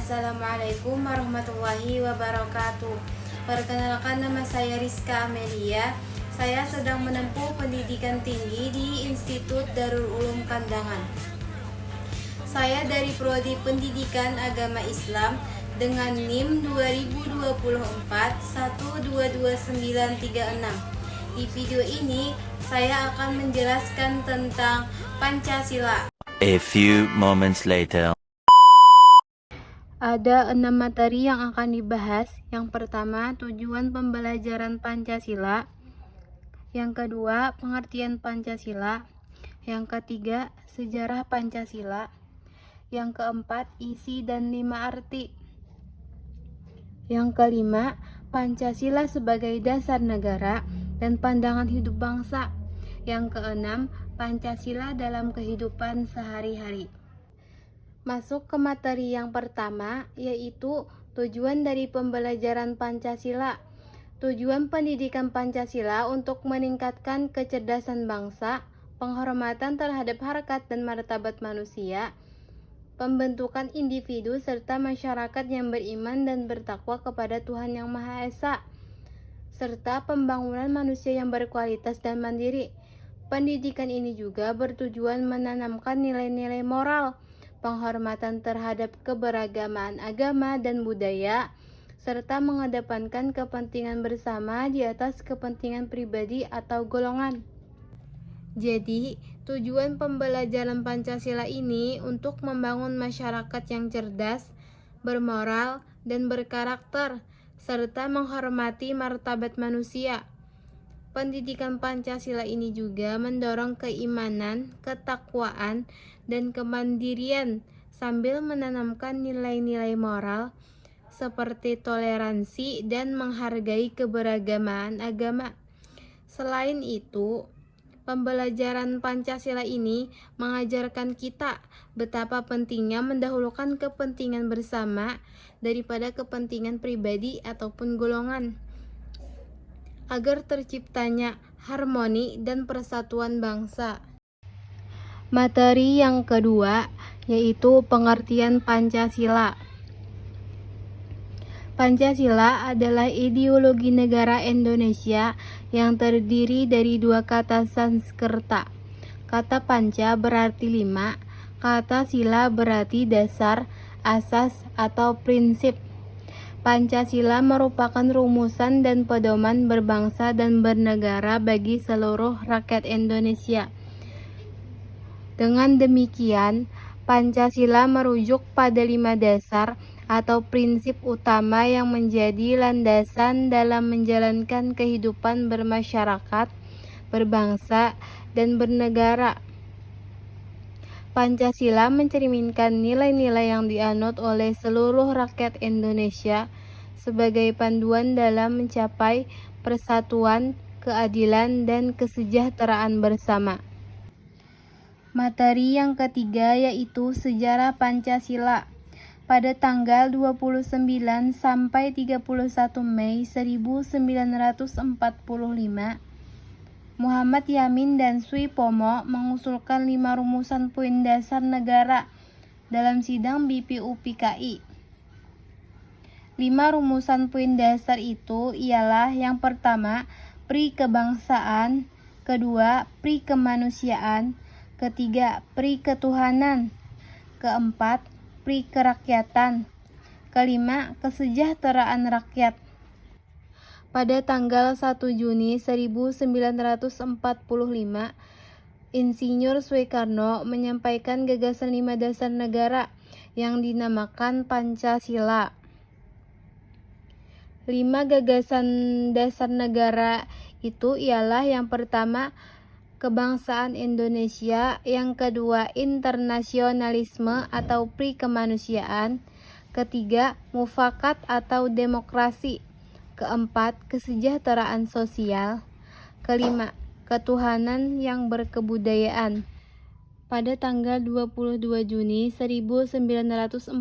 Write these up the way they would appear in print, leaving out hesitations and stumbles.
Assalamualaikum warahmatullahi wabarakatuh. Perkenalkan, nama saya Rizka Amelia. Saya sedang menempuh pendidikan tinggi di Institut Darul Ulum Kandangan. Saya dari Prodi Pendidikan Agama Islam dengan NIM 2024 122936. Di video ini saya akan menjelaskan tentang Pancasila. A few moments later. Ada 6 materi yang akan dibahas. Yang pertama, tujuan pembelajaran Pancasila. Yang kedua, pengertian Pancasila. Yang ketiga, sejarah Pancasila. Yang keempat, isi dan 5 arti. Yang kelima, Pancasila sebagai dasar negara dan pandangan hidup bangsa. Yang keenam, Pancasila dalam kehidupan sehari-hari. Masuk ke materi yang pertama, yaitu tujuan dari pembelajaran Pancasila. Tujuan pendidikan Pancasila untuk meningkatkan kecerdasan bangsa, penghormatan terhadap harkat dan martabat manusia, pembentukan individu serta masyarakat yang beriman dan bertakwa kepada Tuhan Yang Maha Esa, serta pembangunan manusia yang berkualitas dan mandiri. Pendidikan ini juga bertujuan menanamkan nilai-nilai moral, penghormatan terhadap keberagaman agama dan budaya, serta mengedepankan kepentingan bersama di atas kepentingan pribadi atau golongan. Jadi, tujuan pembelajaran Pancasila ini untuk membangun masyarakat yang cerdas, bermoral, dan berkarakter, serta menghormati martabat manusia. Pendidikan Pancasila ini juga mendorong keimanan, ketakwaan, dan kemandirian sambil menanamkan nilai-nilai moral seperti toleransi dan menghargai keberagaman agama. Selain itu, pembelajaran Pancasila ini mengajarkan kita betapa pentingnya mendahulukan kepentingan bersama daripada kepentingan pribadi ataupun golongan, agar terciptanya harmoni dan persatuan bangsa. Materi yang kedua yaitu pengertian Pancasila. Pancasila adalah ideologi negara Indonesia yang terdiri dari dua kata Sanskerta. Kata panca berarti 5, kata sila berarti dasar, asas, atau prinsip. Pancasila merupakan rumusan dan pedoman berbangsa dan bernegara bagi seluruh rakyat Indonesia. Dengan demikian, Pancasila merujuk pada 5 dasar atau prinsip utama yang menjadi landasan dalam menjalankan kehidupan bermasyarakat, berbangsa, dan bernegara. Pancasila mencerminkan nilai-nilai yang dianut oleh seluruh rakyat Indonesia sebagai panduan dalam mencapai persatuan, keadilan, dan kesejahteraan bersama. Materi yang ketiga yaitu sejarah Pancasila. Pada tanggal 29 sampai 31 Mei 1945, Muhammad Yamin dan Suipomo mengusulkan 5 rumusan poin dasar negara dalam sidang BPUPKI. 5 rumusan poin dasar itu ialah: yang pertama, pri kebangsaan; kedua, pri kemanusiaan; ketiga, pri ketuhanan; keempat, pri kerakyatan; kelima, kesejahteraan rakyat. Pada tanggal 1 Juni 1945, Insinyur Soekarno menyampaikan gagasan 5 dasar negara yang dinamakan Pancasila. 5 gagasan dasar negara itu ialah: yang pertama, kebangsaan Indonesia; yang kedua, internasionalisme atau pri kemanusiaan; ketiga, mufakat atau demokrasi; keempat, kesejahteraan sosial; kelima, ketuhanan yang berkebudayaan. Pada tanggal 22 Juni 1945,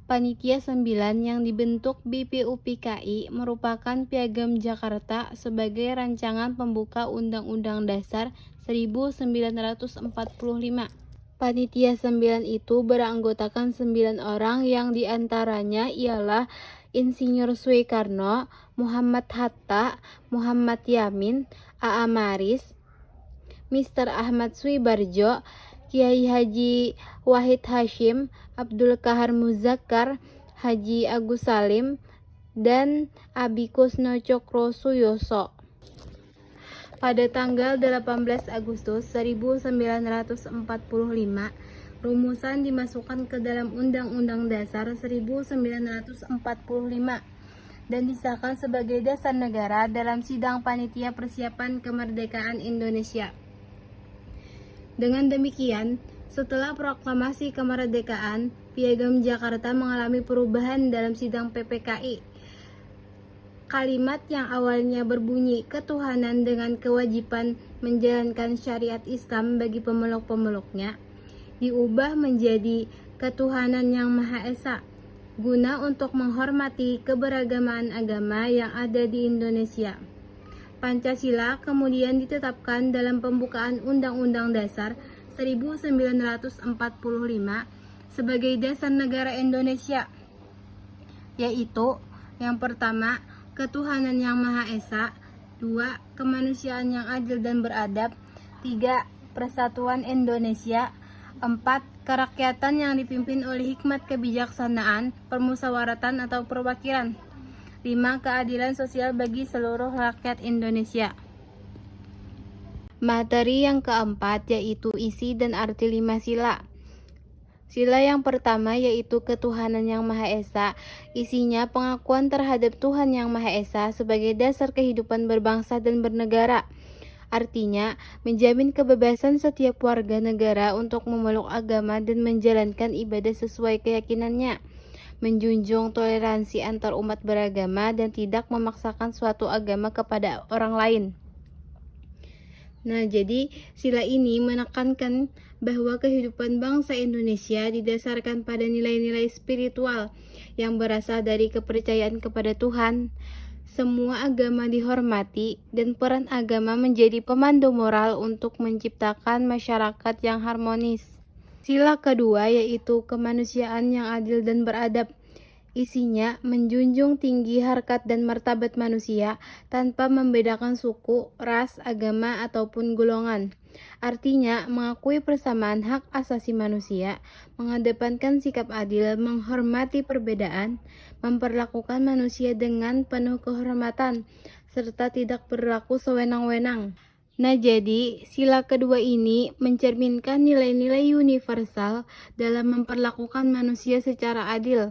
Panitia 9 yang dibentuk BPUPKI merupakan Piagam Jakarta sebagai rancangan pembuka Undang-Undang Dasar 1945. Panitia 9 itu beranggotakan 9 orang yang diantaranya ialah Insinyur Soekarno, Muhammad Hatta, Muhammad Yamin, A.A. Maris, Mr. Ahmad Suibarjo, Kiai Haji Wahid Hashim, Abdul Kahar Muzakkar, Haji Agus Salim, dan Abi Kusno Cokro Suyoso. Pada tanggal 18 Agustus 1945, rumusan dimasukkan ke dalam Undang-Undang Dasar 1945 dan disahkan sebagai dasar negara dalam sidang Panitia Persiapan Kemerdekaan Indonesia. Dengan demikian, setelah proklamasi kemerdekaan, Piagam Jakarta mengalami perubahan dalam sidang PPKI. Kalimat yang awalnya berbunyi ketuhanan dengan kewajiban menjalankan syariat Islam bagi pemeluk-pemeluknya, diubah menjadi ketuhanan yang Maha Esa, guna untuk menghormati keberagaman agama yang ada di Indonesia. Pancasila kemudian ditetapkan dalam pembukaan Undang-Undang Dasar 1945 sebagai dasar negara Indonesia, yaitu yang pertama, ketuhanan yang Maha Esa, 2. Kemanusiaan yang adil dan beradab, 3. Persatuan Indonesia, 4. Kerakyatan yang dipimpin oleh hikmat kebijaksanaan, permusyawaratan atau perwakilan, 5. Keadilan sosial bagi seluruh rakyat Indonesia. Materi yang keempat yaitu isi dan arti 5 sila. Sila yang pertama yaitu ketuhanan yang Maha Esa, isinya pengakuan terhadap Tuhan yang Maha Esa sebagai dasar kehidupan berbangsa dan bernegara. Artinya, menjamin kebebasan setiap warga negara untuk memeluk agama dan menjalankan ibadah sesuai keyakinannya, menjunjung toleransi antar umat beragama dan tidak memaksakan suatu agama kepada orang lain. Nah, jadi sila ini menekankan bahwa kehidupan bangsa Indonesia didasarkan pada nilai-nilai spiritual yang berasal dari kepercayaan kepada Tuhan. Semua agama dihormati dan peran agama menjadi pemandu moral untuk menciptakan masyarakat yang harmonis. Sila kedua yaitu kemanusiaan yang adil dan beradab. Isinya menjunjung tinggi harkat dan martabat manusia tanpa membedakan suku, ras, agama, ataupun golongan. Artinya, mengakui persamaan hak asasi manusia, mengedepankan sikap adil, menghormati perbedaan, memperlakukan manusia dengan penuh kehormatan, serta tidak berlaku sewenang-wenang. Nah, jadi sila kedua ini mencerminkan nilai-nilai universal dalam memperlakukan manusia secara adil.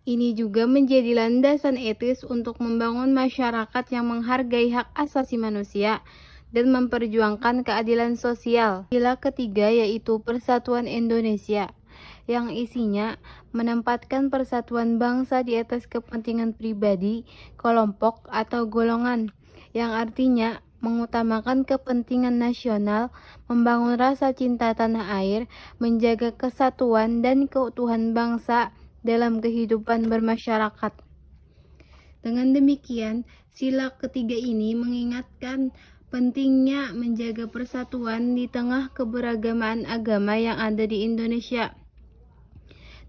Ini juga menjadi landasan etis untuk membangun masyarakat yang menghargai hak asasi manusia dan memperjuangkan keadilan sosial. Sila ketiga yaitu Persatuan Indonesia, yang isinya menempatkan persatuan bangsa di atas kepentingan pribadi, kelompok, atau golongan, yang artinya mengutamakan kepentingan nasional, membangun rasa cinta tanah air, menjaga kesatuan dan keutuhan bangsa dalam kehidupan bermasyarakat. Dengan demikian, sila ketiga ini mengingatkan pentingnya menjaga persatuan di tengah keberagaman agama yang ada di Indonesia.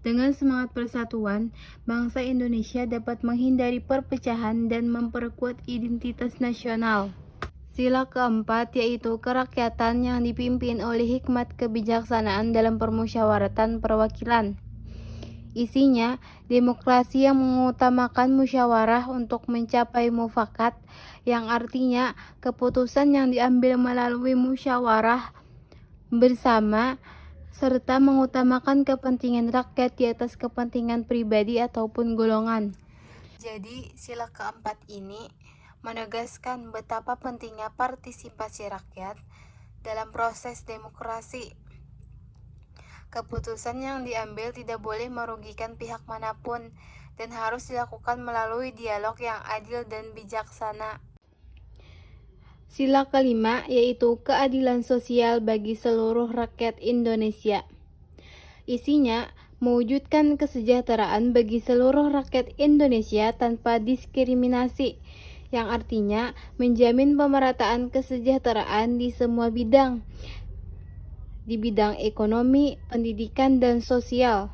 Dengan semangat persatuan, bangsa Indonesia dapat menghindari perpecahan dan memperkuat identitas nasional. Sila keempat yaitu kerakyatan yang dipimpin oleh hikmat kebijaksanaan dalam permusyawaratan perwakilan. Isinya, demokrasi yang mengutamakan musyawarah untuk mencapai mufakat, yang artinya keputusan yang diambil melalui musyawarah bersama, serta mengutamakan kepentingan rakyat di atas kepentingan pribadi ataupun golongan. Jadi, sila keempat ini menegaskan betapa pentingnya partisipasi rakyat dalam proses demokrasi. Keputusan yang diambil tidak boleh merugikan pihak manapun dan harus dilakukan melalui dialog yang adil dan bijaksana. Sila kelima yaitu keadilan sosial bagi seluruh rakyat Indonesia. Isinya mewujudkan kesejahteraan bagi seluruh rakyat Indonesia tanpa diskriminasi, yang artinya menjamin pemerataan kesejahteraan di semua bidang di bidang ekonomi, pendidikan, dan sosial,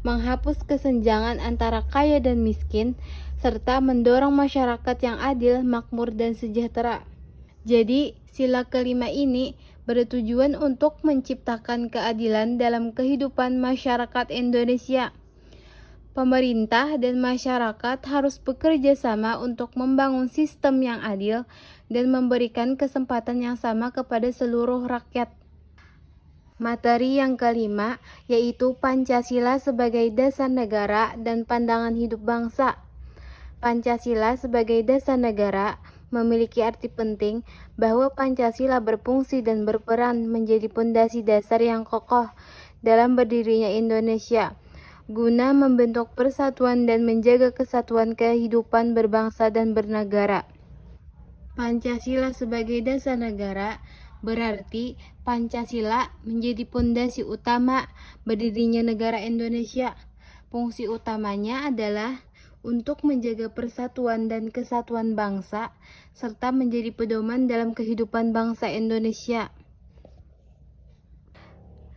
menghapus kesenjangan antara kaya dan miskin, serta mendorong masyarakat yang adil, makmur, dan sejahtera. Jadi, sila kelima ini bertujuan untuk menciptakan keadilan dalam kehidupan masyarakat Indonesia. Pemerintah dan masyarakat harus bekerja sama untuk membangun sistem yang adil dan memberikan kesempatan yang sama kepada seluruh rakyat. Materi yang kelima yaitu Pancasila sebagai dasar negara dan pandangan hidup bangsa. Pancasila sebagai dasar negara memiliki arti penting bahwa Pancasila berfungsi dan berperan menjadi pondasi dasar yang kokoh dalam berdirinya Indonesia, guna membentuk persatuan dan menjaga kesatuan kehidupan berbangsa dan bernegara. Pancasila sebagai dasar negara berarti Pancasila menjadi pondasi utama berdirinya negara Indonesia. Fungsi utamanya adalah untuk menjaga persatuan dan kesatuan bangsa, serta menjadi pedoman dalam kehidupan bangsa Indonesia.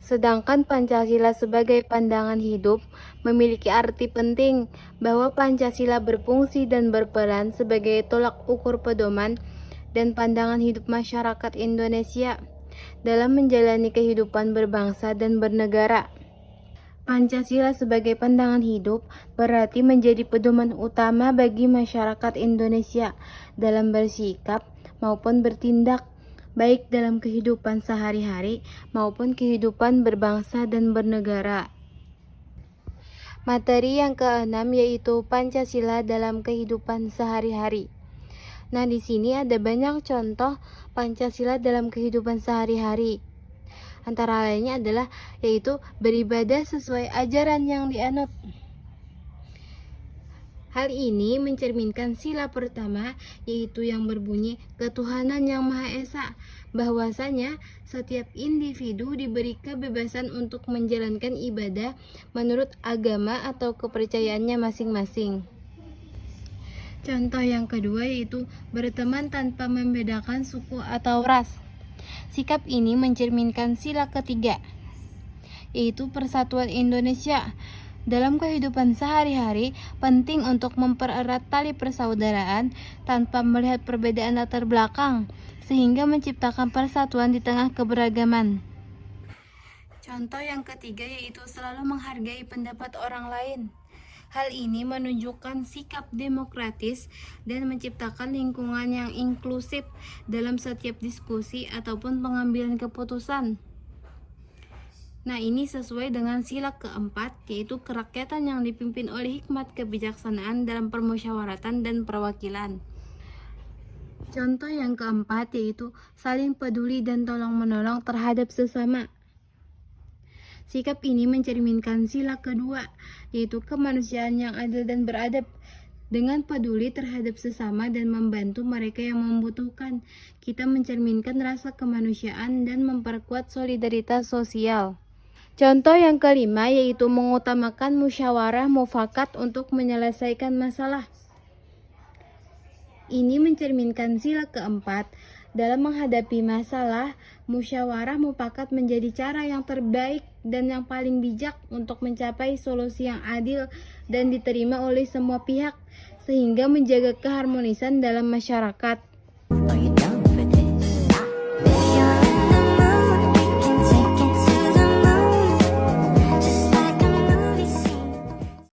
Sedangkan Pancasila sebagai pandangan hidup memiliki arti penting bahwa Pancasila berfungsi dan berperan sebagai tolak ukur pedoman dan pandangan hidup masyarakat Indonesia dalam menjalani kehidupan berbangsa dan bernegara. Pancasila sebagai pandangan hidup berarti menjadi pedoman utama bagi masyarakat Indonesia dalam bersikap maupun bertindak, baik dalam kehidupan sehari-hari maupun kehidupan berbangsa dan bernegara. Materi yang keenam yaitu Pancasila dalam kehidupan sehari-hari. Nah, di sini ada banyak contoh Pancasila dalam kehidupan sehari-hari. Antara lainnya adalah yaitu beribadah sesuai ajaran yang dianut. Hal ini mencerminkan sila pertama yaitu yang berbunyi ketuhanan yang Maha Esa, bahwasanya setiap individu diberi kebebasan untuk menjalankan ibadah menurut agama atau kepercayaannya masing-masing. Contoh yang kedua yaitu berteman tanpa membedakan suku atau ras. Sikap ini mencerminkan sila ketiga, yaitu persatuan Indonesia. Dalam kehidupan sehari-hari, penting untuk mempererat tali persaudaraan tanpa melihat perbedaan latar belakang, sehingga menciptakan persatuan di tengah keberagaman. Contoh yang ketiga yaitu selalu menghargai pendapat orang lain. Hal ini menunjukkan sikap demokratis dan menciptakan lingkungan yang inklusif dalam setiap diskusi ataupun pengambilan keputusan. Nah, ini sesuai dengan sila keempat, yaitu kerakyatan yang dipimpin oleh hikmat kebijaksanaan dalam permusyawaratan dan perwakilan. Contoh yang keempat yaitu saling peduli dan tolong-menolong terhadap sesama. Sikap ini mencerminkan sila kedua, yaitu kemanusiaan yang adil dan beradab, dengan peduli terhadap sesama dan membantu mereka yang membutuhkan. Kita mencerminkan rasa kemanusiaan dan memperkuat solidaritas sosial. Contoh yang kelima yaitu mengutamakan musyawarah mufakat untuk menyelesaikan masalah. Ini mencerminkan sila keempat. Dalam menghadapi masalah, musyawarah mufakat menjadi cara yang terbaik dan yang paling bijak untuk mencapai solusi yang adil dan diterima oleh semua pihak, sehingga menjaga keharmonisan dalam masyarakat.